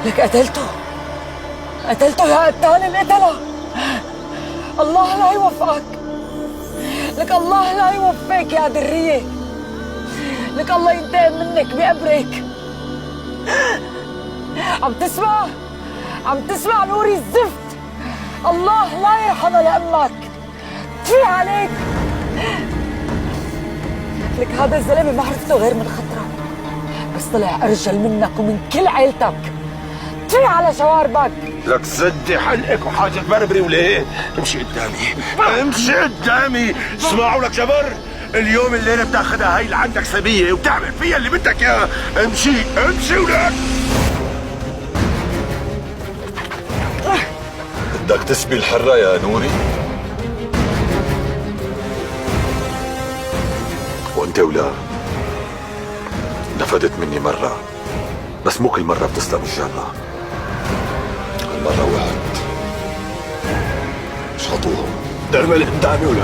لك قتلته يا قتال القتلة. الله لا يوفقك، لك الله لا يوفقك يا درية، لك الله ينتقم منك بقبرك. عم تسمع نوري الزفت؟ الله لا يرحمها لأمك، في عليك. لك هذا الزلمة ما عرفته غير من خطرك، بس طلع أرجل منك ومن كل عيلتك. في على شواربك. لك سدي حلقك وحاجة بربري وليه؟ امشي قدامي، امشي قدامي. اسمعوا لك جبر، اليوم الليلة بتاخدها هاي اللي عندك سبية وبتعمل فيها اللي بدك اياه. امشي ولك. بدك تسبي الحرة يا نوري؟ وانت ولا نفدت مني مرة، بس مو كل مرة بتسلم الجنة. هالمرة وعدت مش هطوهم. درب اللي قدامي ولا